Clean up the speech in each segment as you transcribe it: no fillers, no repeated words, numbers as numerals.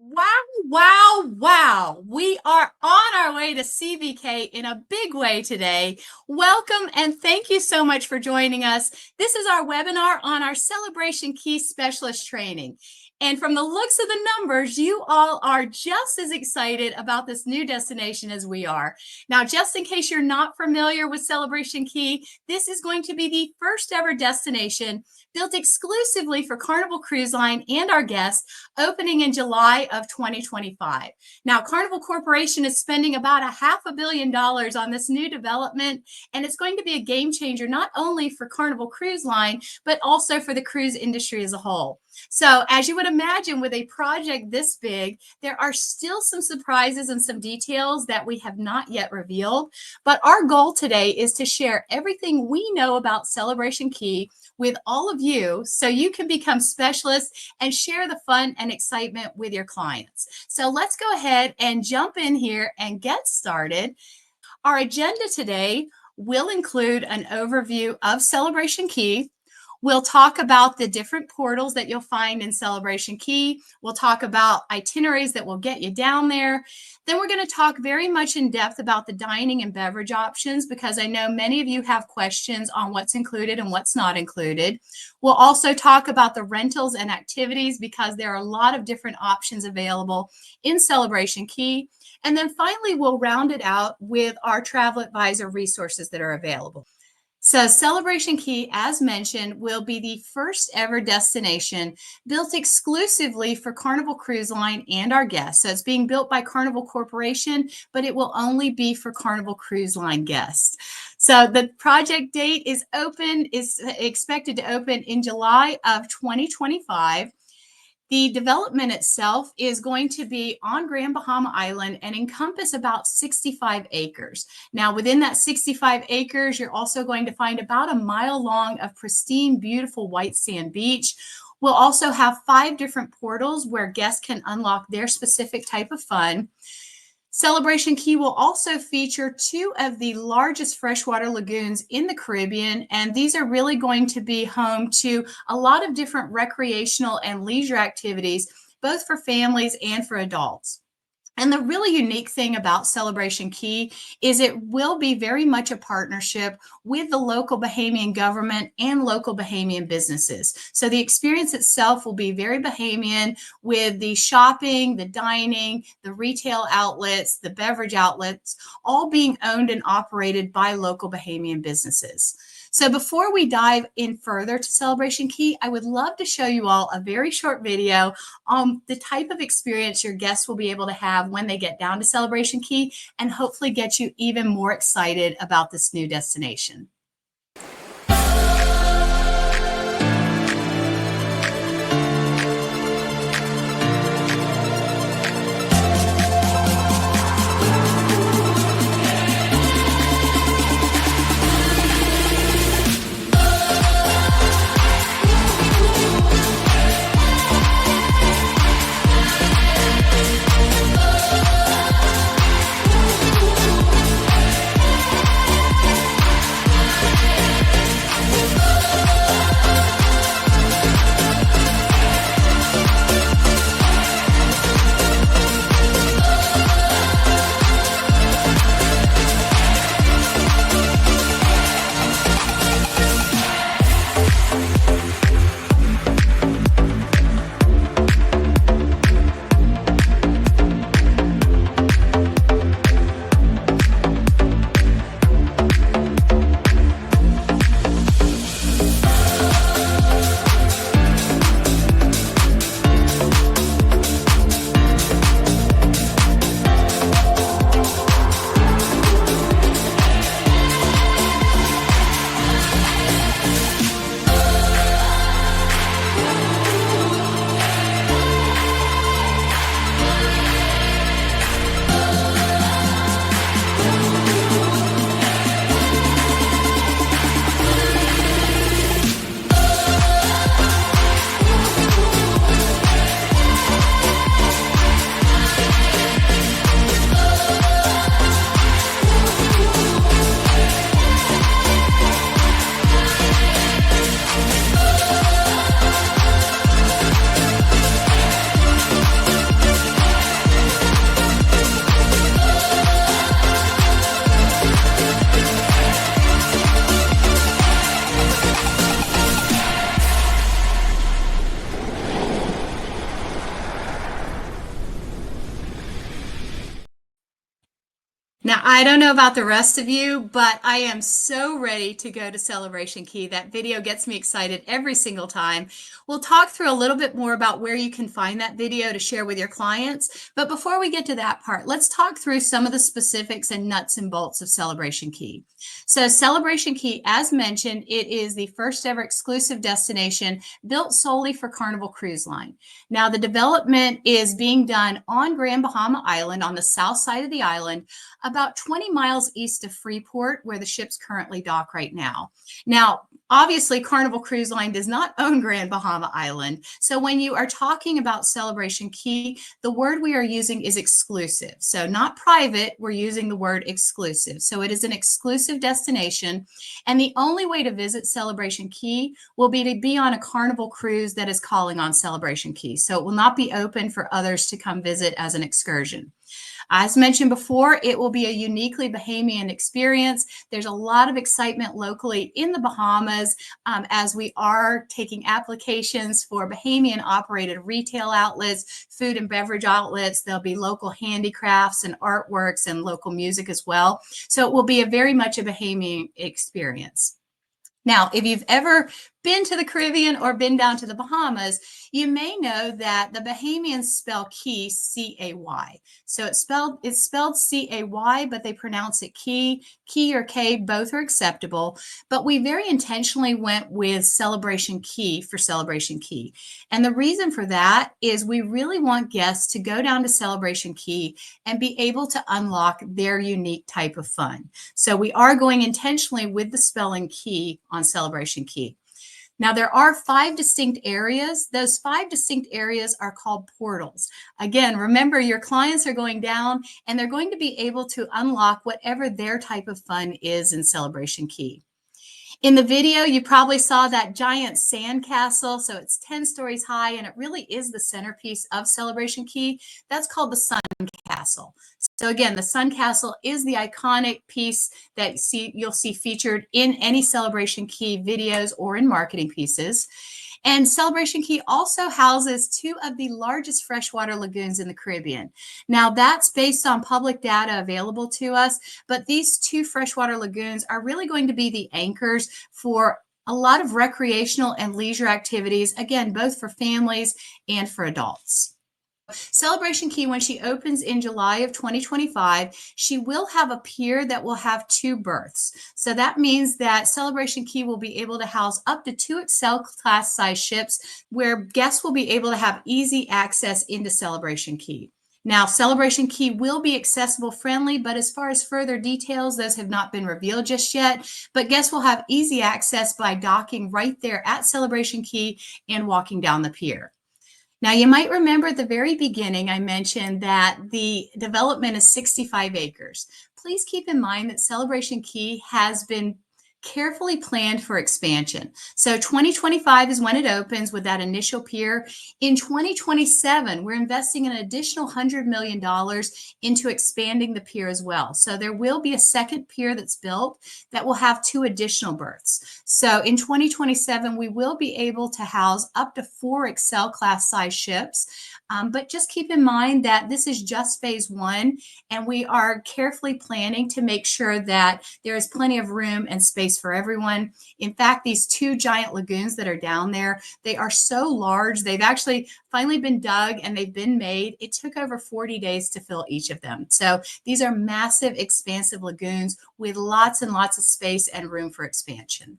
Wow, wow, wow. We are on our way to CVK in a big way today. Welcome and thank you so much for joining us. This is our webinar on our Celebration Key Specialist Training. And from the looks of the numbers, you all are just as excited about this new destination as we are. Now, just in case you're not familiar with Celebration Key, this is going to be the first ever destination built exclusively for Carnival Cruise Line and our guests, opening in July of 2025. Now, Carnival Corporation is spending about $500 million on this new development, and it's going to be a game changer not only for Carnival Cruise Line, but also for the cruise industry as a whole. So as you would imagine, with a project this big, there are still some surprises and some details that we have not yet revealed. But our goal today is to share everything we know about Celebration Key with all of you so you can become specialists and share the fun and excitement with your clients. So let's go ahead and jump in here and get started. Our agenda today will include an overview of Celebration Key. We'll talk about the different portals that you'll find in Celebration Key. We'll talk about itineraries that will get you down there. Then we're going to talk very much in depth about the dining and beverage options, because I know many of you have questions on what's included and what's not included. We'll also talk about the rentals and activities, because there are a lot of different options available in Celebration Key. And then finally, we'll round it out with our travel advisor resources that are available. So Celebration Key, as mentioned, will be the first ever destination built exclusively for Carnival Cruise Line and our guests. So it's being built by Carnival Corporation, but it will only be for Carnival Cruise Line guests. So the project date is expected to open in July of 2025. The development itself is going to be on Grand Bahama Island and encompass about 65 acres. Now, within that 65 acres, you're also going to find about a mile long of pristine, beautiful white sand beach. We'll also have 5 different portals where guests can unlock their specific type of fun. Celebration Key will also feature 2 of the largest freshwater lagoons in the Caribbean, and these are really going to be home to a lot of different recreational and leisure activities, both for families and for adults. And the really unique thing about Celebration Key is it will be very much a partnership with the local Bahamian government and local Bahamian businesses. So the experience itself will be very Bahamian, with the shopping, the dining, the retail outlets, the beverage outlets, all being owned and operated by local Bahamian businesses. So before we dive in further to Celebration Key, I would love to show you all a very short video on the type of experience your guests will be able to have when they get down to Celebration Key, and hopefully get you even more excited about this new destination. I don't know about the rest of you, but I am so ready to go to Celebration Key. That video gets me excited every single time. We'll talk through a little bit more about where you can find that video to share with your clients. But before we get to that part, let's talk through some of the specifics and nuts and bolts of Celebration Key. So Celebration Key, as mentioned, it is the first ever exclusive destination built solely for Carnival Cruise Line. Now, the development is being done on Grand Bahama Island on the south side of the island, about 20 miles east of Freeport, where the ships currently dock right now. Now, obviously, Carnival Cruise Line does not own Grand Bahama Island. So when you are talking about Celebration Key, the word we are using is exclusive. So not private, we're using the word exclusive. So it is an exclusive destination. And the only way to visit Celebration Key will be to be on a Carnival cruise that is calling on Celebration Key. So it will not be open for others to come visit as an excursion. As mentioned before, it will be a uniquely Bahamian experience. There's a lot of excitement locally in the Bahamas as we are taking applications for Bahamian operated retail outlets, food and beverage outlets. There'll be local handicrafts and artworks and local music as well. So it will be a very much a Bahamian experience. Now, if you've ever been to the Caribbean or been down to the Bahamas, you may know that the Bahamians spell key C-A-Y. So it's spelled C-A-Y, but they pronounce it key. Key or K, both are acceptable. But we very intentionally went with Celebration Key for Celebration Key. And the reason for that is we really want guests to go down to Celebration Key and be able to unlock their unique type of fun. So we are going intentionally with the spelling key on Celebration Key. Now, there are 5 distinct areas. Those 5 distinct areas are called portals. Again, remember, your clients are going down and they're going to be able to unlock whatever their type of fun is in Celebration Key. In the video, you probably saw that giant sand castle. So it's 10 stories high, and it really is the centerpiece of Celebration Key. That's called the Sun Castle. So again, the Sun Castle is the iconic piece that you'll see featured in any Celebration Key videos or in marketing pieces. And Celebration Key also houses 2 of the largest freshwater lagoons in the Caribbean. Now, that's based on public data available to us, but these 2 freshwater lagoons are really going to be the anchors for a lot of recreational and leisure activities, again, both for families and for adults. Celebration Key, when she opens in July of 2025, she will have a pier that will have 2 berths. So that means that Celebration Key will be able to house up to 2 Excel class size ships where guests will be able to have easy access into Celebration Key. Now, Celebration Key will be accessible friendly, but as far as further details, those have not been revealed just yet. But guests will have easy access by docking right there at Celebration Key and walking down the pier. Now, you might remember at the very beginning, I mentioned that the development is 65 acres. Please keep in mind that Celebration Key has been carefully planned for expansion. So 2025 is when it opens with that initial pier. In 2027, we're investing an additional $100 million into expanding the pier as well. So there will be a second pier that's built that will have 2 additional berths. So in 2027, we will be able to house up to 4 Excel class size ships. But just keep in mind that this is just phase 1, and we are carefully planning to make sure that there is plenty of room and space for everyone. In fact, these 2 giant lagoons that are down there, they are so large. They've actually finally been dug and they've been made. It took over 40 days to fill each of them. So these are massive, expansive lagoons with lots and lots of space and room for expansion.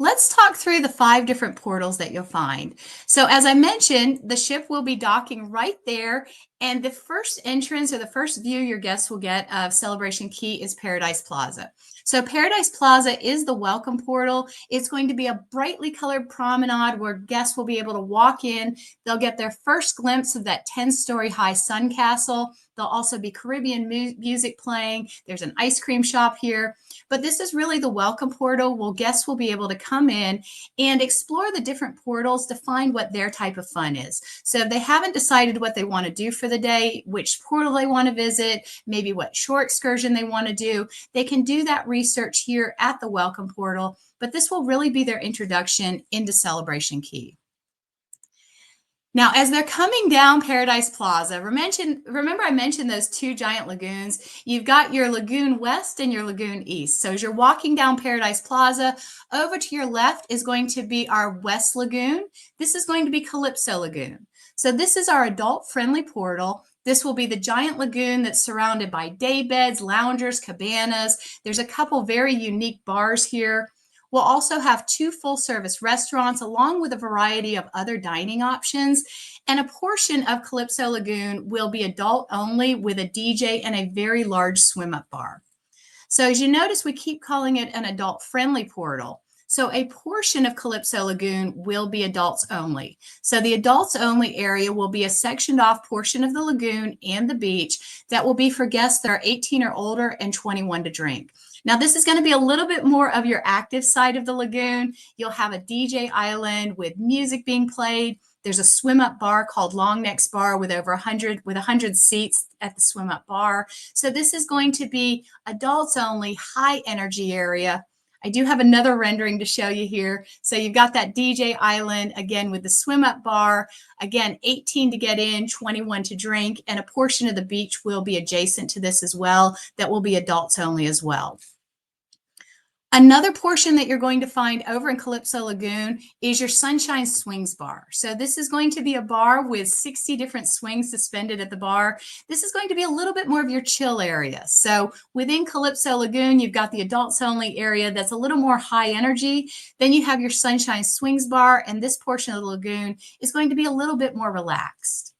Let's talk through the 5 different portals that you'll find. So as I mentioned, the ship will be docking right there, and the first entrance or the first view your guests will get of Celebration Key is Paradise Plaza. So Paradise Plaza is the welcome portal. It's going to be a brightly colored promenade where guests will be able to walk in. They'll get their first glimpse of that 10-story high sun castle. There'll also be Caribbean music playing. There's an ice cream shop here. But this is really the welcome portal where guests will be able to come in and explore the different portals to find what their type of fun is. So if they haven't decided what they want to do for the day, which portal they want to visit, maybe what shore excursion they want to do, they can do that research here at the welcome portal. But this will really be their introduction into Celebration Key. Now, as they're coming down Paradise Plaza, remember I mentioned those two giant lagoons? You've got your Lagoon West and your Lagoon East. So as you're walking down Paradise Plaza, over to your left is going to be our West Lagoon. This is going to be Calypso Lagoon. So this is our adult-friendly portal. This will be the giant lagoon that's surrounded by day beds, loungers, cabanas. There's a couple very unique bars here. We'll also have 2 full-service restaurants along with a variety of other dining options. And a portion of Calypso Lagoon will be adult only with a DJ and a very large swim-up bar. So as you notice, we keep calling it an adult-friendly portal. So a portion of Calypso Lagoon will be adults only. So the adults only area will be a sectioned off portion of the lagoon and the beach that will be for guests that are 18 or older and 21 to drink. Now, this is going to be a little bit more of your active side of the lagoon. You'll have a DJ island with music being played. There's a swim up bar called Long Neck's Bar with over 100 seats at the swim up bar. So this is going to be adults only, high energy area. I do have another rendering to show you here. So you've got that DJ island again with the swim up bar, again, 18 to get in, 21 to drink, and a portion of the beach will be adjacent to this as well. That will be adults only as well. Another portion that you're going to find over in Calypso Lagoon is your Sunshine Swings Bar. So this is going to be a bar with 60 different swings suspended at the bar. This is going to be a little bit more of your chill area. So within Calypso Lagoon, you've got the adults only area that's a little more high energy. Then you have your Sunshine Swings Bar, and this portion of the lagoon is going to be a little bit more relaxed.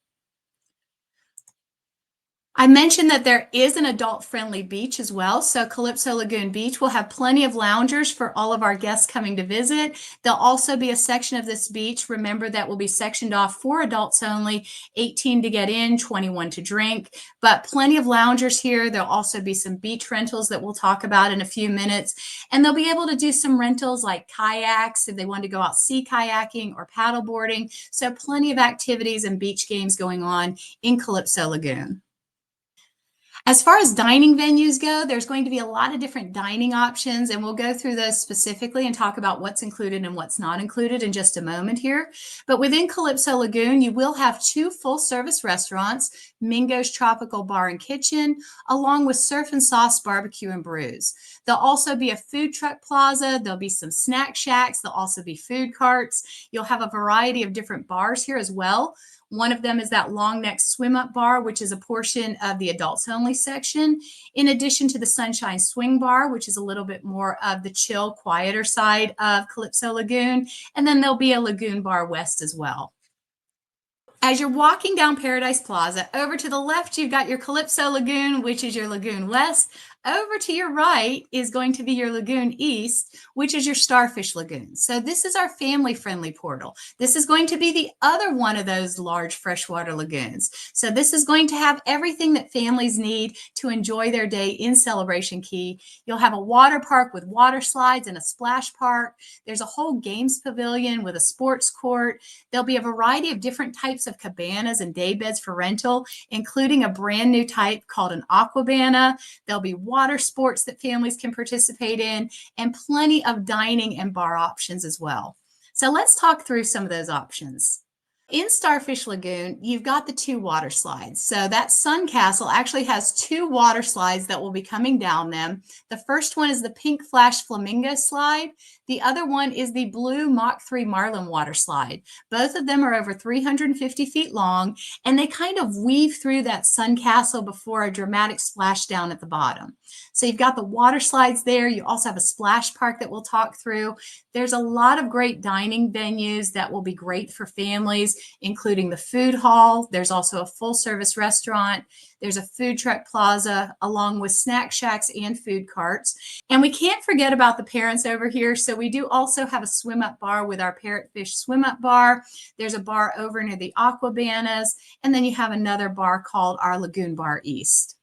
I mentioned that there is an adult-friendly beach as well. So Calypso Lagoon Beach will have plenty of loungers for all of our guests coming to visit. There'll also be a section of this beach, remember, that will be sectioned off for adults only, 18 to get in, 21 to drink, but plenty of loungers here. There'll also be some beach rentals that we'll talk about in a few minutes. And they'll be able to do some rentals like kayaks if they want to go out sea kayaking or paddle boarding. So plenty of activities and beach games going on in Calypso Lagoon. As far as dining venues go, there's going to be a lot of different dining options, and we'll go through those specifically and talk about what's included and what's not included in just a moment here. But within Calypso Lagoon, you will have 2 full-service restaurants, Mingo's Tropical Bar and Kitchen, along with Surf and Sauce Barbecue and Brews. There'll also be a food truck plaza. There'll be some snack shacks. There'll also be food carts. You'll have a variety of different bars here as well. One of them is that Long Neck Swim Up Bar, which is a portion of the adults only section, in addition to the Sunshine Swing Bar, which is a little bit more of the chill, quieter side of Calypso Lagoon. And then there'll be a Lagoon Bar West as well. As you're walking down Paradise Plaza, over to the left, you've got your Calypso Lagoon, which is your Lagoon West. Over to your right is going to be your Lagoon East, which is your Starfish Lagoon. So this is our family-friendly portal. This is going to be the other one of those large freshwater lagoons. So this is going to have everything that families need to enjoy their day in Celebration Key. You'll have a water park with water slides and a splash park. There's a whole games pavilion with a sports court. There'll be a variety of different types of cabanas and day beds for rental, including a brand new type called an aquabana. There'll be water sports that families can participate in, and plenty of dining and bar options as well. So let's talk through some of those options. In Starfish Lagoon, you've got the 2 water slides. So that Sun Castle actually has 2 water slides that will be coming down them. The first one is the Pink Flash Flamingo slide. The other one is the Blue Mach 3 Marlin water slide. Both of them are over 350 feet long, and they kind of weave through that Sun Castle before a dramatic splashdown at the bottom. So you've got the water slides there. You also have a splash park that we'll talk through. There's a lot of great dining venues that will be great for families, including the food hall. There's also a full-service restaurant. There's a food truck plaza, along with snack shacks and food carts. And we can't forget about the parents over here. So we do also have a swim-up bar with our Parrotfish swim-up bar. There's a bar over near the Aquabanas. And then you have another bar called our Lagoon Bar East.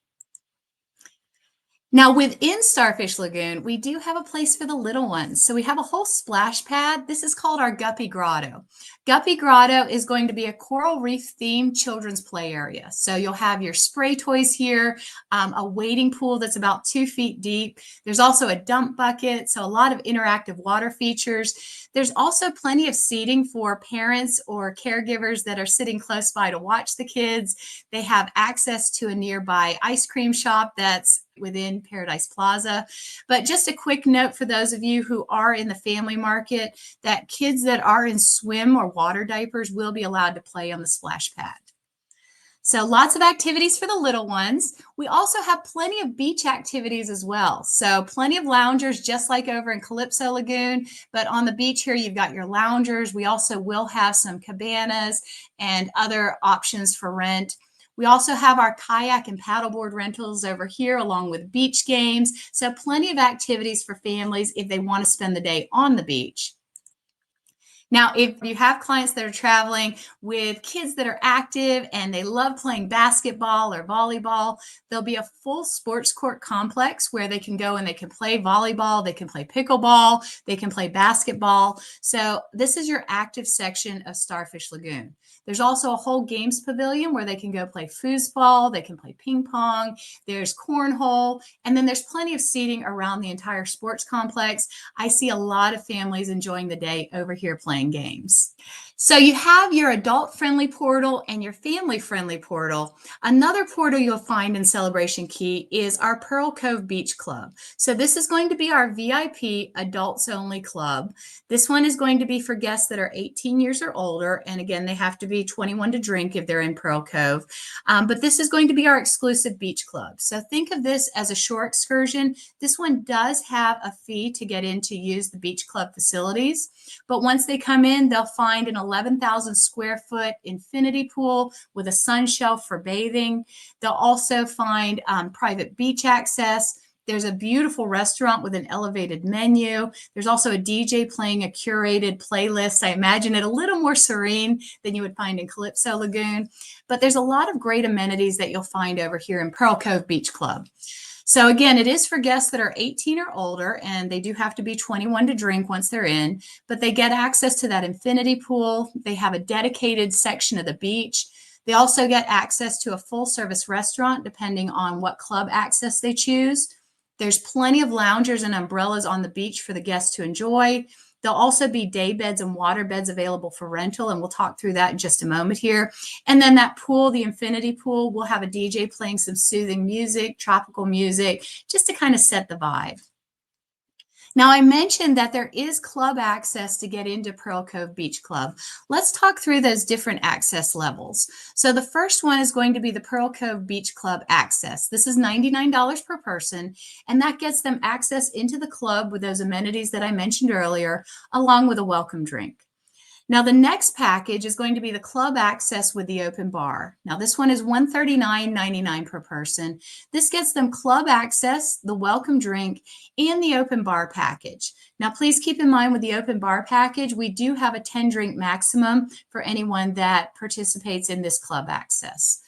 Now, within Starfish Lagoon, we do have a place for the little ones. So we have a whole splash pad. This is called our Guppy Grotto. Guppy Grotto is going to be a coral reef themed children's play area. So you'll have your spray toys here, a wading pool that's about 2 feet deep. There's also a dump bucket, so a lot of interactive water features. There's also plenty of seating for parents or caregivers that are sitting close by to watch the kids. They have access to a nearby ice cream shop that's within Paradise Plaza. But just a quick note for those of you who are in the family market, that kids that are in swim or water diapers will be allowed to play on the splash pad. So lots of activities for the little ones. We also have plenty of beach activities as well. So plenty of loungers, just like over in Calypso Lagoon, but on the beach here, you've got your loungers. We also will have some cabanas and other options for rent. We also have our kayak and paddleboard rentals over here, along with beach games. So plenty of activities for families if they want to spend the day on the beach. Now, if you have clients that are traveling with kids that are active and they love playing basketball or volleyball, there'll be a full sports court complex where they can go and they can play volleyball, they can play pickleball, they can play basketball. So this is your active section of Starfish Lagoon. There's also a whole games pavilion where they can go play foosball, they can play ping pong, there's cornhole, and then there's plenty of seating around the entire sports complex. I see a lot of families enjoying the day over here playing games. So you have your adult-friendly portal and your family-friendly portal. Another portal you'll find in Celebration Key is our Pearl Cove Beach Club. So this is going to be our VIP adults-only club. This one is going to be for guests that are 18 years or older, and again, they have to be 21 to drink if they're in Pearl Cove. But this is going to be our exclusive beach club. So think of this as a shore excursion. This one does have a fee to get in to use the beach club facilities, but once they come in, they'll find an 11,000 square foot infinity pool with a sun shelf for bathing. They'll also find private beach access. There's a beautiful restaurant with an elevated menu. There's also a DJ playing a curated playlist. I imagine it a little more serene than you would find in Calypso Lagoon. But there's a lot of great amenities that you'll find over here in Pearl Cove Beach Club. So again, it is for guests that are 18 or older, and they do have to be 21 to drink once they're in, but they get access to that infinity pool. They have a dedicated section of the beach. They also get access to a full-service restaurant, depending on what club access they choose. There's plenty of loungers and umbrellas on the beach for the guests to enjoy. There'll also be day beds and water beds available for rental, and we'll talk through that in just a moment here. And then that pool, the infinity pool, will have a DJ playing some soothing music, tropical music, just to kind of set the vibe. Now, I mentioned that there is club access to get into Pearl Cove Beach Club. Let's talk through those different access levels. So the first one is going to be the Pearl Cove Beach Club access. This is $99 per person, and that gets them access into the club with those amenities that I mentioned earlier, along with a welcome drink. Now, the next package is going to be the club access with the open bar. Now, this one is $139.99 per person. This gets them club access, the welcome drink, and the open bar package. Now, please keep in mind with the open bar package, we do have a 10-drink maximum for anyone that participates in this club access.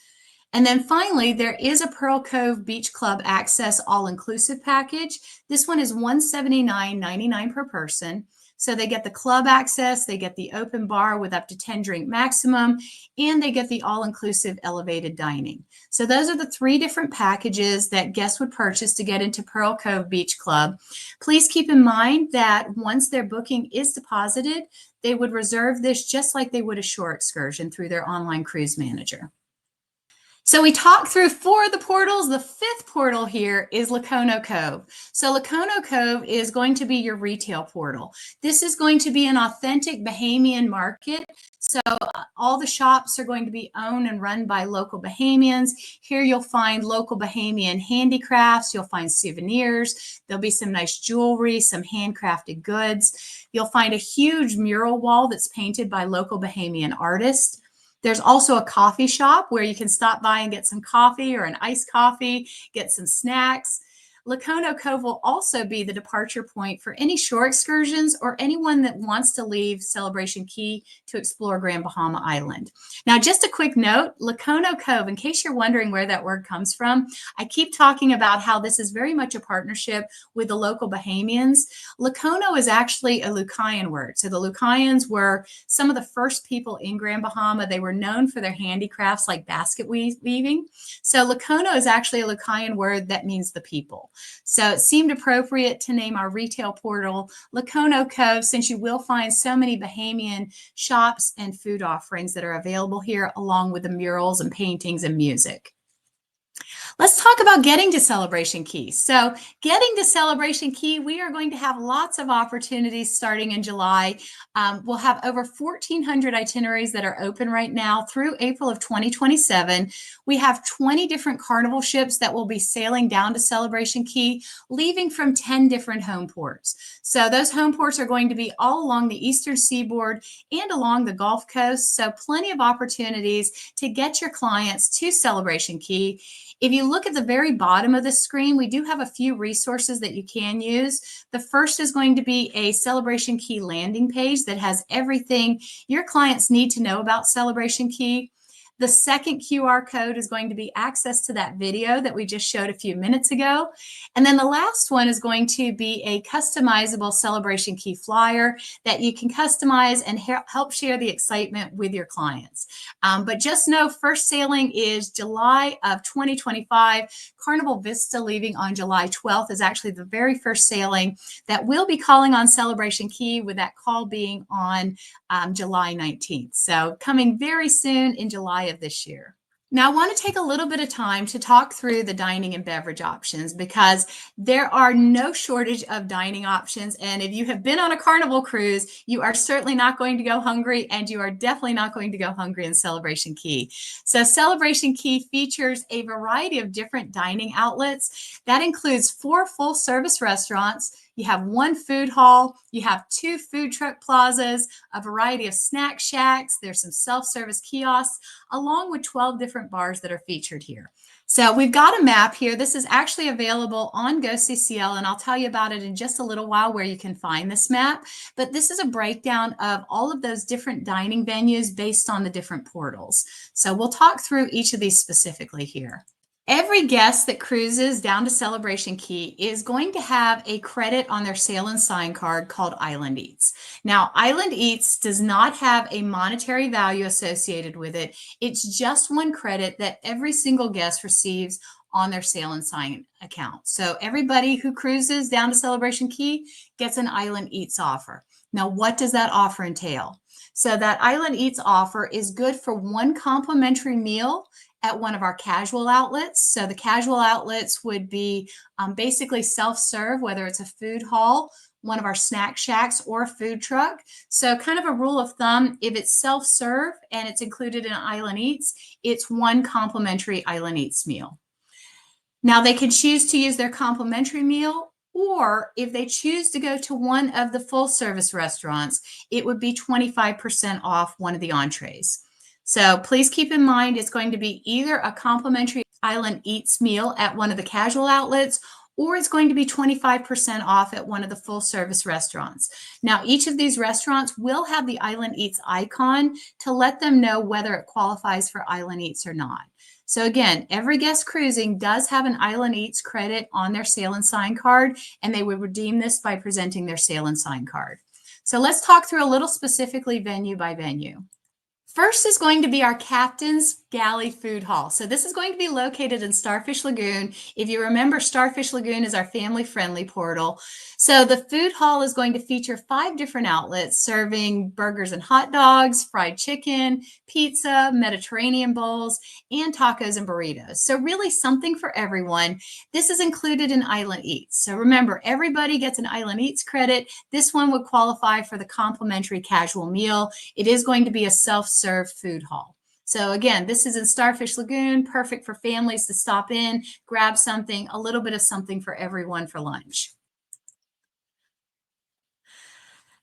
And then finally, there is a Pearl Cove Beach Club Access all-inclusive package. This one is $179.99 per person. So they get the club access, they get the open bar with up to 10 drink maximum, and they get the all-inclusive elevated dining. So those are the 3 different packages that guests would purchase to get into Pearl Cove Beach Club. Please keep in mind that once their booking is deposited, they would reserve this just like they would a shore excursion through their online cruise manager. So we talked through 4 of the portals. The 5th portal here is Lacono Cove. So Lacono Cove is going to be your retail portal. This is going to be an authentic Bahamian market. So all the shops are going to be owned and run by local Bahamians. Here you'll find local Bahamian handicrafts. You'll find souvenirs. There'll be some nice jewelry, some handcrafted goods. You'll find a huge mural wall that's painted by local Bahamian artists. There's also a coffee shop where you can stop by and get some coffee or an iced coffee, get some snacks. Lacono Cove will also be the departure point for any shore excursions or anyone that wants to leave Celebration Key to explore Grand Bahama Island. Now, just a quick note, Lacono Cove, in case you're wondering where that word comes from, I keep talking about how this is very much a partnership with the local Bahamians. Lacono is actually a Lucayan word. So the Lucayans were some of the first people in Grand Bahama. They were known for their handicrafts like basket weaving. So Lacono is actually a Lucayan word that means the people. So it seemed appropriate to name our retail portal Lacono Cove, since you will find so many Bahamian shops and food offerings that are available here, along with the murals and paintings and music. Let's talk about getting to Celebration Key. So getting to Celebration Key, we are going to have lots of opportunities starting in July. We'll have over 1,400 itineraries that are open right now through April of 2027. We have 20 different Carnival ships that will be sailing down to Celebration Key, leaving from 10 different home ports. So those home ports are going to be all along the eastern seaboard and along the Gulf Coast. So plenty of opportunities to get your clients to Celebration Key. If you look at the very bottom of the screen, we do have a few resources that you can use. The first is going to be a Celebration Key landing page that has everything your clients need to know about Celebration Key. The second QR code is going to be access to that video that we just showed a few minutes ago. And then the last one is going to be a customizable Celebration Key flyer that you can customize and help share the excitement with your clients. But just know first sailing is July of 2025. Carnival Vista leaving on July 12th is actually the very first sailing that will be calling on Celebration Key, with that call being on July 19th. So coming very soon in July of this year. Now, I want to take a little bit of time to talk through the dining and beverage options, because there are no shortage of dining options. And if you have been on a Carnival cruise, you are certainly not going to go hungry, and you are definitely not going to go hungry in Celebration Key. So Celebration Key features a variety of different dining outlets. That includes 4 full-service restaurants. You have 1 food hall, you have 2 food truck plazas, a variety of snack shacks, there's some self-service kiosks, along with 12 different bars that are featured here. So we've got a map here. This is actually available on GoCCL, and I'll tell you about it in just a little while where you can find this map. But this is a breakdown of all of those different dining venues based on the different portals. So we'll talk through each of these specifically here. Every guest that cruises down to Celebration Key is going to have a credit on their sail and sign card called Island Eats. Now, Island Eats does not have a monetary value associated with it. It's just 1 credit that every single guest receives on their sail and sign account. So everybody who cruises down to Celebration Key gets an Island Eats offer. Now, what does that offer entail? So that Island Eats offer is good for 1 complimentary meal at one of our casual outlets. So the casual outlets would be basically self-serve, whether it's a food hall, one of our snack shacks, or a food truck. So kind of a rule of thumb, if it's self-serve and it's included in Island Eats, it's 1 complimentary Island Eats meal. Now they can choose to use their complimentary meal, or if they choose to go to one of the full-service restaurants, it would be 25% off one of the entrees. So please keep in mind, it's going to be either a complimentary Island Eats meal at one of the casual outlets, or it's going to be 25% off at one of the full service restaurants. Now, each of these restaurants will have the Island Eats icon to let them know whether it qualifies for Island Eats or not. So again, every guest cruising does have an Island Eats credit on their sail and sign card, and they would redeem this by presenting their sail and sign card. So let's talk through a little specifically venue by venue. First is going to be our Captain's Galley Food Hall. So this is going to be located in Starfish Lagoon. If you remember, Starfish Lagoon is our family-friendly portal. So the food hall is going to feature 5 different outlets serving burgers and hot dogs, fried chicken, pizza, Mediterranean bowls, and tacos and burritos. So really something for everyone. This is included in Island Eats. So remember, everybody gets an Island Eats credit. This one would qualify for the complimentary casual meal. It is going to be a self-serve food hall. So again, this is in Starfish Lagoon, perfect for families to stop in, grab something, a little bit of something for everyone for lunch.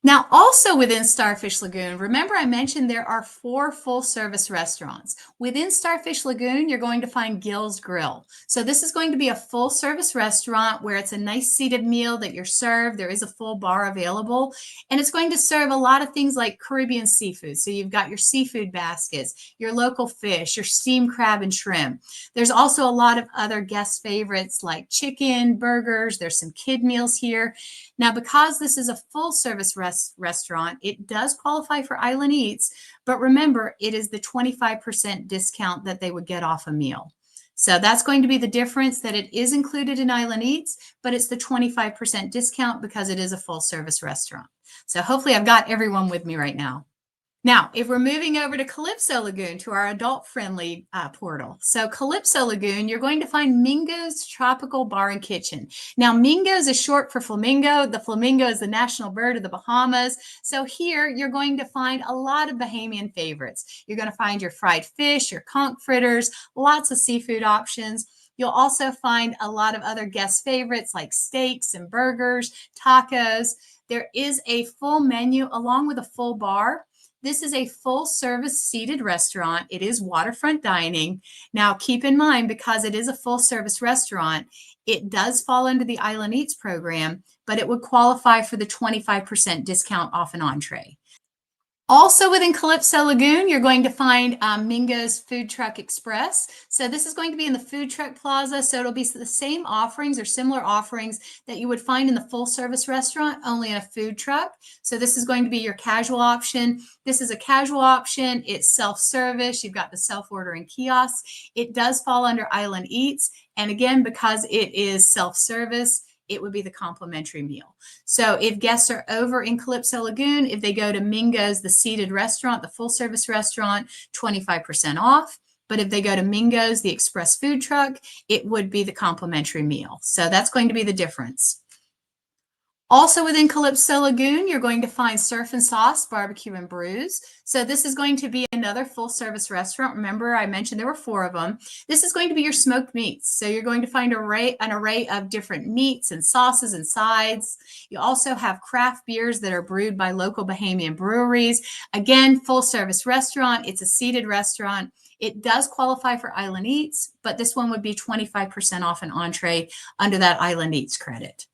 Now, also within Starfish Lagoon, remember I mentioned there are 4 full-service restaurants. Within Starfish Lagoon, you're going to find Gill's Grill. So this is going to be a full-service restaurant where it's a nice seated meal that you're served. There is a full bar available, and it's going to serve a lot of things like Caribbean seafood. So you've got your seafood baskets, your local fish, your steamed crab and shrimp. There's also a lot of other guest favorites like chicken, burgers. There's some kid meals here. Now, because this is a full service restaurant, it does qualify for Island Eats, but remember, it is the 25% discount that they would get off a meal. So that's going to be the difference, that it is included in Island Eats, but it's the 25% discount because it is a full service restaurant. So hopefully I've got everyone with me right now. Now, if we're moving over to Calypso Lagoon, to our adult-friendly portal. So Calypso Lagoon, you're going to find Mingo's Tropical Bar and Kitchen. Now, Mingo's is short for flamingo. The flamingo is the national bird of the Bahamas. So here, you're going to find a lot of Bahamian favorites. You're going to find your fried fish, your conch fritters, lots of seafood options. You'll also find a lot of other guest favorites like steaks and burgers, tacos. There is a full menu along with a full bar. This is a full-service seated restaurant. It is waterfront dining. Now, keep in mind, because it is a full-service restaurant, it does fall under the Island Eats program, but it would qualify for the 25% discount off an entree. Also within Calypso Lagoon, you're going to find Mingo's Food Truck Express. So this is going to be in the food truck plaza. So it'll be the same offerings or similar offerings that you would find in the full service restaurant, only in a food truck. So this is going to be your casual option. This is a casual option. It's self-service. You've got the self-ordering kiosks. It does fall under Island Eats. And again, because it is self-service, it would be the complimentary meal. So if guests are over in Calypso Lagoon, if they go to Mingo's, the seated restaurant, the full service restaurant, 25% off. But if they go to Mingo's, the express food truck, it would be the complimentary meal. So that's going to be the difference. Also within Calypso Lagoon, you're going to find Surf and Sauce Barbecue and Brews. So this is going to be another full service restaurant. Remember, I mentioned there were 4 of them. This is going to be your smoked meats. So you're going to find an array of different meats and sauces and sides. You also have craft beers that are brewed by local Bahamian breweries. Again, full service restaurant. It's a seated restaurant. It does qualify for Island Eats, but this one would be 25% off an entree under that Island Eats credit.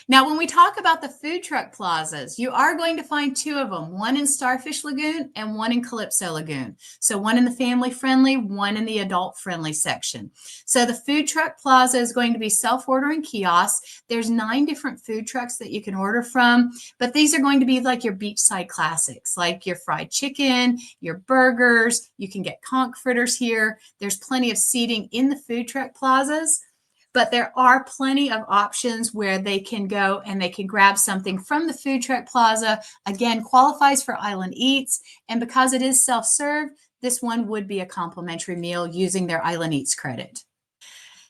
Now, when we talk about the food truck plazas, you are going to find 2 of them, one in Starfish Lagoon and one in Calypso Lagoon. So one in the family-friendly, one in the adult-friendly section. So the food truck plaza is going to be self-ordering kiosks. There's 9 different food trucks that you can order from, but these are going to be like your beachside classics, like your fried chicken, your burgers. You can get conch fritters here. There's plenty of seating in the food truck plazas. But there are plenty of options where they can go and they can grab something from the food truck plaza. Again, qualifies for Island Eats. And because it is self-serve, this one would be a complimentary meal using their Island Eats credit.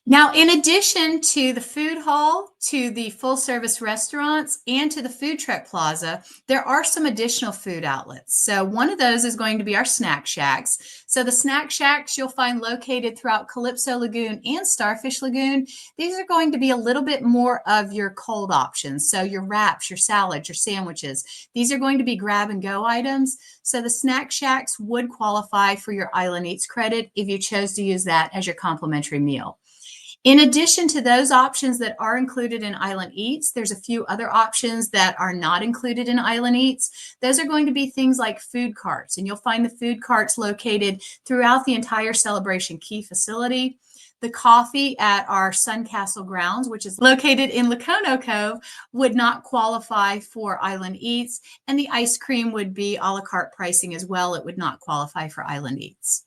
Now, in addition to the food hall, to the full-service restaurants, and to the food truck plaza, there are some additional food outlets. So one of those is going to be our snack shacks. So the snack shacks you'll find located throughout Calypso Lagoon and Starfish Lagoon. These are going to be a little bit more of your cold options. So your wraps, your salads, your sandwiches. These are going to be grab-and-go items. So the snack shacks would qualify for your Island Eats credit if you chose to use that as your complimentary meal. In addition to those options that are included in Island Eats, there's a few other options that are not included in Island Eats. Those are going to be things like food carts, and you'll find the food carts located throughout the entire Celebration Key facility. The coffee at our Suncastle grounds, which is located in Lacono Cove, would not qualify for Island Eats, and the ice cream would be a la carte pricing as well. It would not qualify for Island Eats.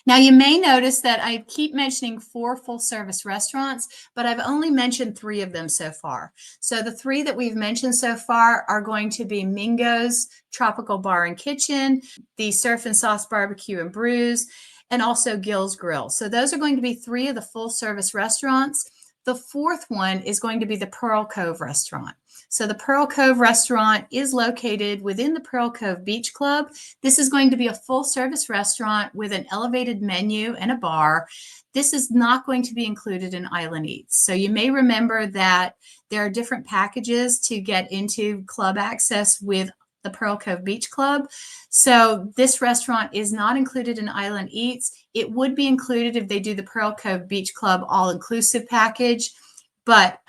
Now, you may notice that I keep mentioning 4 full-service restaurants, but I've only mentioned 3 of them so far. So the 3 that we've mentioned so far are going to be Mingo's Tropical Bar and Kitchen, the Surf and Sauce Barbecue and Brews, and also Gill's Grill. So those are going to be 3 of the full-service restaurants. The fourth one is going to be the Pearl Cove Restaurant. So the Pearl Cove Restaurant is located within the Pearl Cove Beach Club. This is going to be a full-service restaurant with an elevated menu and a bar. This is not going to be included in Island Eats. So you may remember that there are different packages to get into club access with the Pearl Cove Beach Club. So this restaurant is not included in Island Eats. It would be included if they do the Pearl Cove Beach Club all-inclusive package. But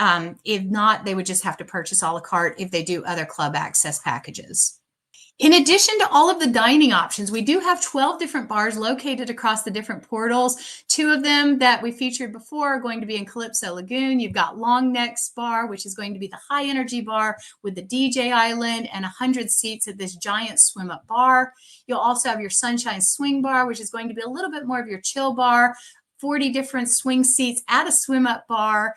if not, they would just have to purchase a la carte if they do other club access packages. In addition to all of the dining options, we do have 12 different bars located across the different portals. 2 of them that we featured before are going to be in Calypso Lagoon. You've got Long Neck's bar, which is going to be the high energy bar with the DJ island and 100 seats at this giant swim up bar. You'll also have your Sunshine Swing Bar, which is going to be a little bit more of your chill bar, 40 different swing seats at a swim up bar,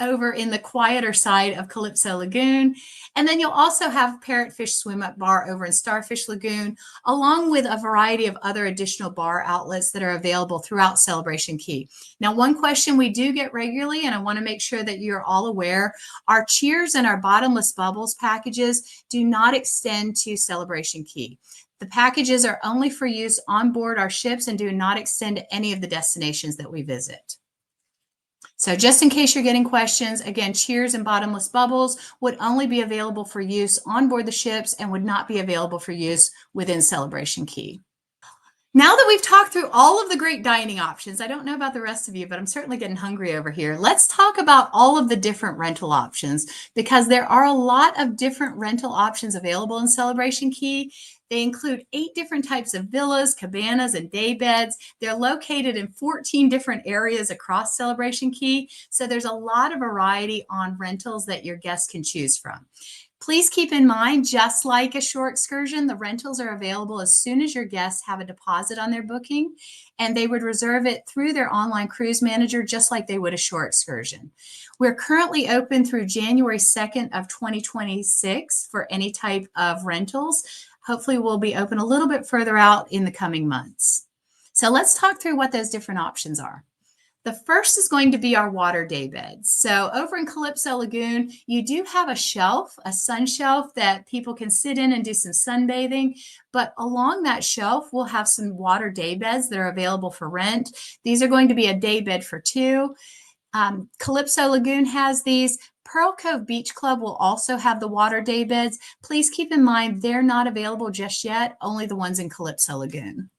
over in the quieter side of Calypso Lagoon. And then you'll also have Parrotfish Swim Up Bar over in Starfish Lagoon, along with a variety of other additional bar outlets that are available throughout Celebration Key. Now, one question we do get regularly, and I want to make sure that you're all aware, our Cheers and our Bottomless Bubbles packages do not extend to Celebration Key. The packages are only for use on board our ships and do not extend to any of the destinations that we visit. So just in case you're getting questions, again, Cheers and Bottomless Bubbles would only be available for use on board the ships and would not be available for use within Celebration Key. Now that we've talked through all of the great dining options, I don't know about the rest of you, but I'm certainly getting hungry over here. Let's talk about all of the different rental options, because there are a lot of different rental options available in Celebration Key. They include 8 different types of villas, cabanas, and day beds. They're located in 14 different areas across Celebration Key. So there's a lot of variety on rentals that your guests can choose from. Please keep in mind, just like a shore excursion, the rentals are available as soon as your guests have a deposit on their booking, and they would reserve it through their online cruise manager, just like they would a shore excursion. We're currently open through January 2nd of 2026 for any type of rentals. Hopefully we'll be open a little bit further out in the coming months. So let's talk through what those different options are. The first is going to be our water day beds. So over in Calypso Lagoon, you do have a shelf, a sun shelf that people can sit in and do some sunbathing. But along that shelf, we'll have some water day beds that are available for rent. These are going to be a day bed for 2. Calypso Lagoon has these. Pearl Cove Beach Club will also have the water day beds. Please keep in mind they're not available just yet, only the ones in Calypso Lagoon.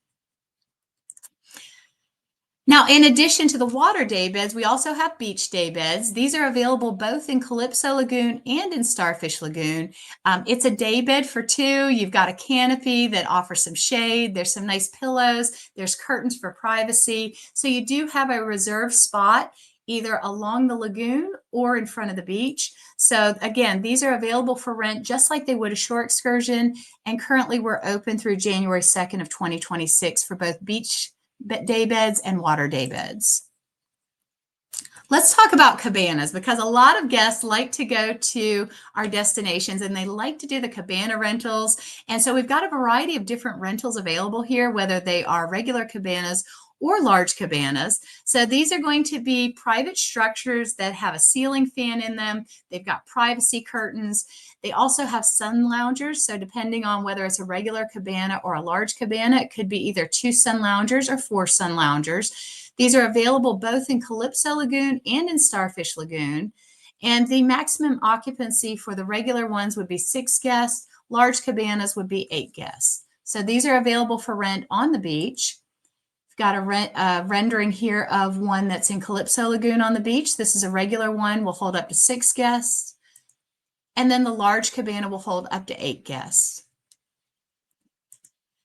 Now, in addition to the water day beds, we also have beach day beds. These are available both in Calypso Lagoon and in Starfish Lagoon. It's a day bed for 2. You've got a canopy that offers some shade. There's some nice pillows. There's curtains for privacy. So you do have a reserved spot either along the lagoon or in front of the beach. So again, these are available for rent just like they would a shore excursion. And currently we're open through January 2nd of 2026 for both beach day beds and water day beds. Let's talk about cabanas, because a lot of guests like to go to our destinations and they like to do the cabana rentals. And so we've got a variety of different rentals available here, whether they are regular cabanas or large cabanas. So these are going to be private structures that have a ceiling fan in them. They've got privacy curtains. They also have sun loungers. So depending on whether it's a regular cabana or a large cabana, it could be either 2 sun loungers or 4 sun loungers. These are available both in Calypso Lagoon and in Starfish Lagoon. And the maximum occupancy for the regular ones would be 6 guests. Large cabanas would be 8 guests. So these are available for rent on the beach. Got a rendering here of one that's in Calypso Lagoon on the beach. This is a regular one, will hold up to 6 guests. And then the large cabana will hold up to 8 guests.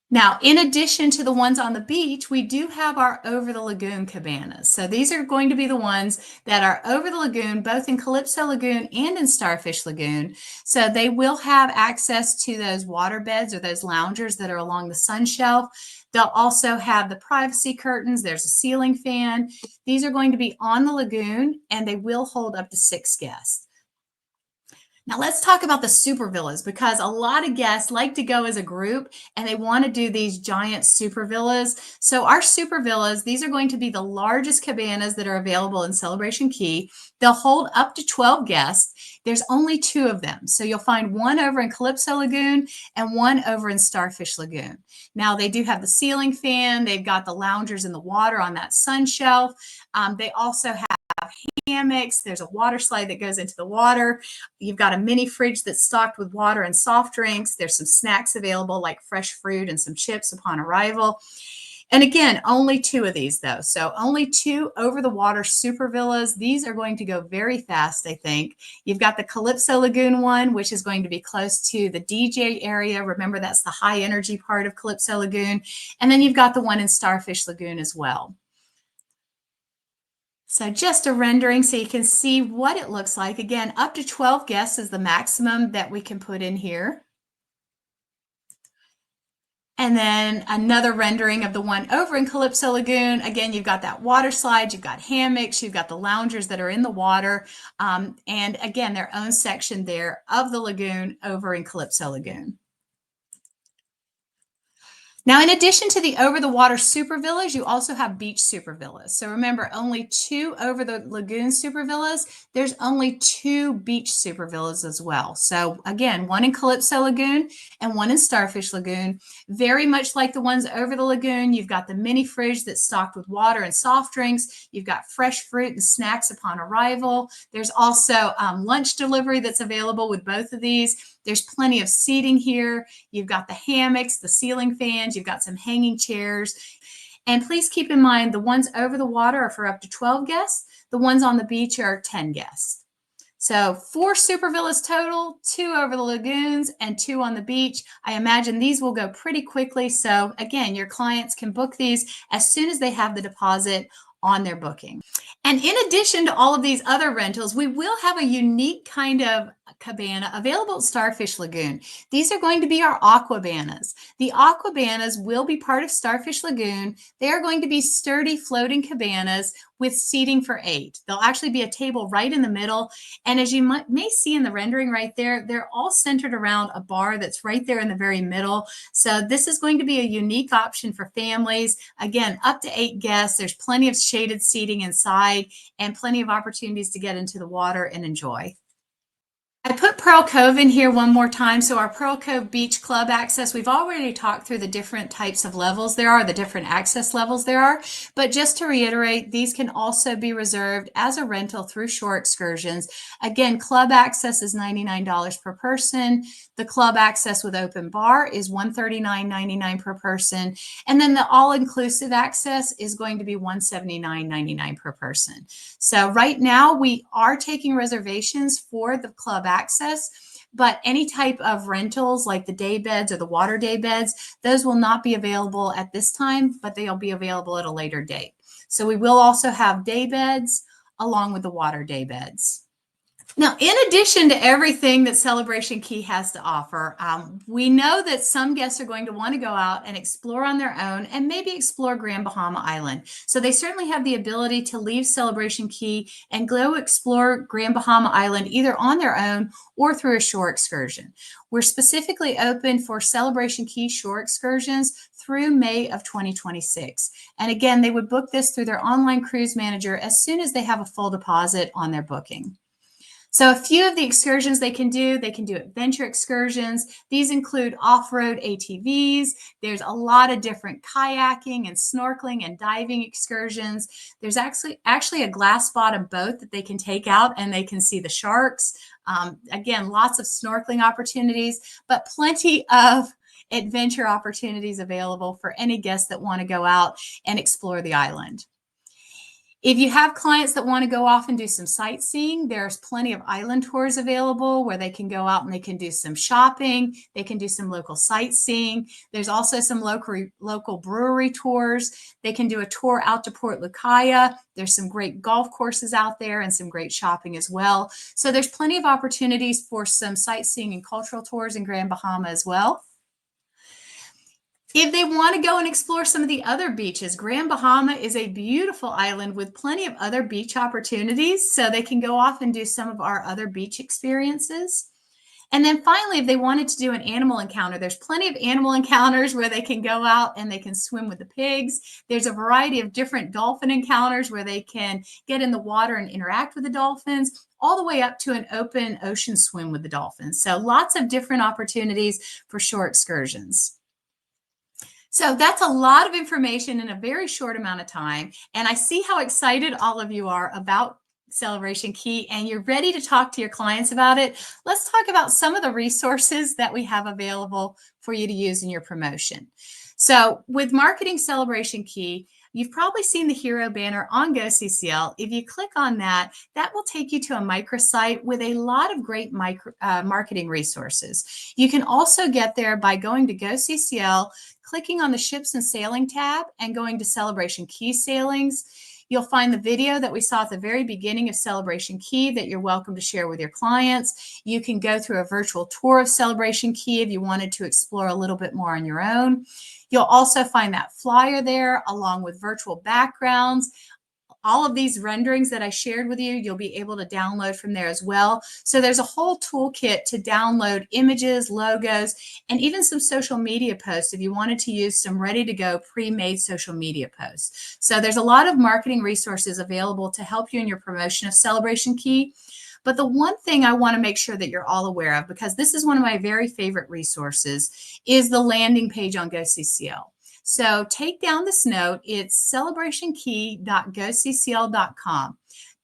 Now, in addition to the ones on the beach, we do have our over the lagoon cabanas. So these are going to be the ones that are over the lagoon, both in Calypso Lagoon and in Starfish Lagoon. So they will have access to those water beds or those loungers that are along the sun shelf. They'll also have the privacy curtains. There's a ceiling fan. These are going to be on the lagoon, and they will hold up to 6 guests. Now let's talk about the super villas because a lot of guests like to go as a group and they want to do these giant super villas. So our super villas, these are going to be the largest cabanas that are available in Celebration Key. They'll hold up to 12 guests. There's only 2 of them. So you'll find one over in Calypso Lagoon and one over in Starfish Lagoon. Now they do have the ceiling fan. They've got the loungers in the water on that sun shelf. They also have hammocks. There's a water slide that goes into the water. You've got a mini fridge that's stocked with water and soft drinks. There's some snacks available like fresh fruit and some chips upon arrival. And again, only 2 of these though. So only 2 over the water super villas. These are going to go very fast, I think. You've got the Calypso Lagoon one, which is going to be close to the DJ area. Remember, that's the high energy part of Calypso Lagoon. And then you've got the one in Starfish Lagoon as well. So just a rendering so you can see what it looks like. Again, up to 12 guests is the maximum that we can put in here. And then another rendering of the one over in Calypso Lagoon. Again, you've got that water slide, you've got hammocks, you've got the loungers that are in the water. And again, their own section there of the lagoon over in Calypso Lagoon. Now, in addition to the over-the-water super villas, you also have beach super villas. So remember, only 2 over-the-lagoon super villas. There's only 2 beach super villas as well. So again, one in Calypso Lagoon and one in Starfish Lagoon. Very much like the ones over the lagoon, you've got the mini fridge that's stocked with water and soft drinks. You've got fresh fruit and snacks upon arrival. There's also lunch delivery that's available with both of these. There's plenty of seating here. You've got the hammocks, the ceiling fans, you've got some hanging chairs. And please keep in mind, the ones over the water are for up to 12 guests. The ones on the beach are 10 guests. So 4 super villas total, 2 over the lagoons and 2 on the beach. I imagine these will go pretty quickly. So again, your clients can book these as soon as they have the deposit on their booking. And in addition to all of these other rentals, we will have a unique kind of cabana available at Starfish Lagoon. These are going to be our aquabanas. The aquabanas will be part of Starfish Lagoon. They are going to be sturdy floating cabanas with seating for 8. There'll actually be a table right in the middle. And as you may see in the rendering right there, they're all centered around a bar that's right there in the very middle. So this is going to be a unique option for families. Again, up to 8 guests. There's plenty of shaded seating inside and plenty of opportunities to get into the water and enjoy. I put Pearl Cove in here one more time. So our Pearl Cove Beach Club access, we've already talked through the different types of levels there are, the different access levels there are. But just to reiterate, these can also be reserved as a rental through shore excursions. Again, club access is $99 per person. The club access with open bar is $139.99 per person. And then the all-inclusive access is going to be $179.99 per person. So right now we are taking reservations for the club access, but any type of rentals like the day beds or the water day beds, those will not be available at this time, but they'll be available at a later date. So we will also have day beds along with the water day beds. Now, in addition to everything that Celebration Key has to offer, we know that some guests are going to want to go out and explore on their own and maybe explore Grand Bahama Island. So they certainly have the ability to leave Celebration Key and go explore Grand Bahama Island either on their own or through a shore excursion. We're specifically open for Celebration Key shore excursions through May of 2026. And again, they would book this through their online cruise manager as soon as they have a full deposit on their booking. So a few of the excursions they can do adventure excursions. These include off-road ATVs. There's a lot of different kayaking and snorkeling and diving excursions. There's actually a glass bottom boat that they can take out and they can see the sharks. Again, lots of snorkeling opportunities, but plenty of adventure opportunities available for any guests that want to go out and explore the island. If you have clients that want to go off and do some sightseeing, there's plenty of island tours available where they can go out and they can do some shopping. They can do some local sightseeing. There's also some local brewery tours. They can do a tour out to Port Lucaya. There's some great golf courses out there and some great shopping as well. So there's plenty of opportunities for some sightseeing and cultural tours in Grand Bahama as well. If they want to go and explore some of the other beaches, Grand Bahama is a beautiful island with plenty of other beach opportunities, so they can go off and do some of our other beach experiences. And then finally, if they wanted to do an animal encounter, there's plenty of animal encounters where they can go out and they can swim with the pigs. There's a variety of different dolphin encounters where they can get in the water and interact with the dolphins, all the way up to an open ocean swim with the dolphins. So lots of different opportunities for shore excursions. So that's a lot of information in a very short amount of time. And I see how excited all of you are about Celebration Key, and you're ready to talk to your clients about it. Let's talk about some of the resources that we have available for you to use in your promotion. So with Marketing Celebration Key, you've probably seen the hero banner on GoCCL. If you click on that, that will take you to a microsite with a lot of great marketing resources. You can also get there by going to GoCCL, clicking on the Ships and Sailing tab, and going to Celebration Key Sailings. You'll find the video that we saw at the very beginning of Celebration Key that you're welcome to share with your clients. You can go through a virtual tour of Celebration Key if you wanted to explore a little bit more on your own. You'll also find that flyer there along with virtual backgrounds. All of these renderings that I shared with you, you'll be able to download from there as well. So there's a whole toolkit to download images, logos, and even some social media posts if you wanted to use some ready-to-go pre-made social media posts. So there's a lot of marketing resources available to help you in your promotion of Celebration Key. But the one thing I want to make sure that you're all aware of, because this is one of my very favorite resources, is the landing page on GoCCL. So take down this note. It's celebrationkey.goccl.com.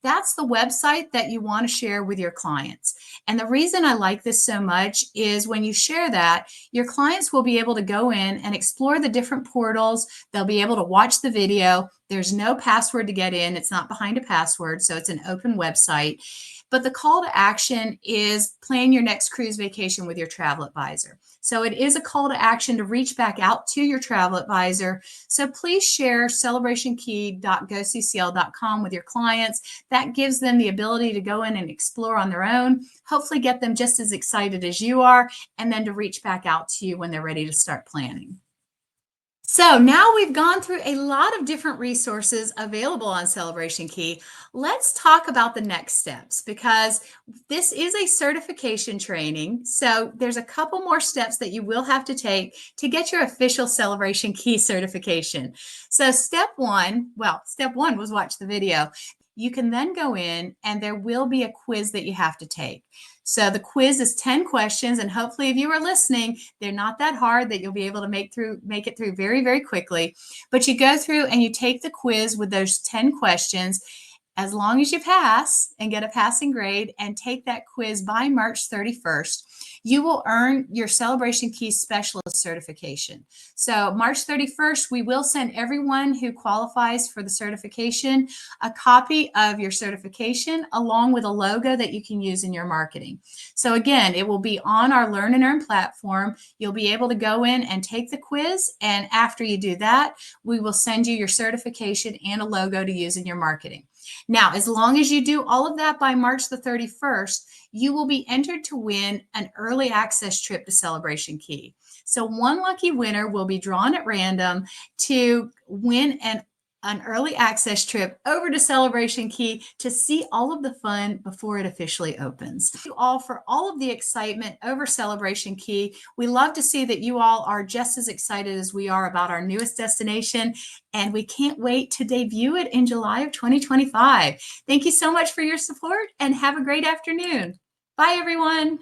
That's the website that you want to share with your clients. And the reason I like this so much is when you share that, your clients will be able to go in and explore the different portals. They'll be able to watch the video. There's no password to get in. It's not behind a password, so it's an open website. But the call to action is plan your next cruise vacation with your travel advisor. So it is a call to action to reach back out to your travel advisor. So please share celebrationkey.goccl.com with your clients. That gives them the ability to go in and explore on their own, hopefully get them just as excited as you are, and then to reach back out to you when they're ready to start planning. So now we've gone through a lot of different resources available on Celebration Key. Let's talk about the next steps, because this is a certification training. So there's a couple more steps that you will have to take to get your official Celebration Key certification. So step one was watch the video. You can then go in and there will be a quiz that you have to take. So the quiz is 10 questions, and hopefully if you are listening, they're not that hard, that you'll be able to make it through very, very quickly. But you go through and you take the quiz with those 10 questions. As long as you pass and get a passing grade and take that quiz by March 31st, you will earn your Celebration Key Specialist certification. So March 31st, we will send everyone who qualifies for the certification a copy of your certification along with a logo that you can use in your marketing. So again, it will be on our Learn and Earn platform. You'll be able to go in and take the quiz, and after you do that, we will send you your certification and a logo to use in your marketing. Now, as long as you do all of that by March the 31st, you will be entered to win an early access trip to Celebration Key. So one lucky winner will be drawn at random to win an early access trip over to Celebration Key to see all of the fun before it officially opens. Thank you all for all of the excitement over Celebration Key. We love to see that you all are just as excited as we are about our newest destination, and we can't wait to debut it in July of 2025. Thank you so much for your support, and have a great afternoon. Bye, everyone.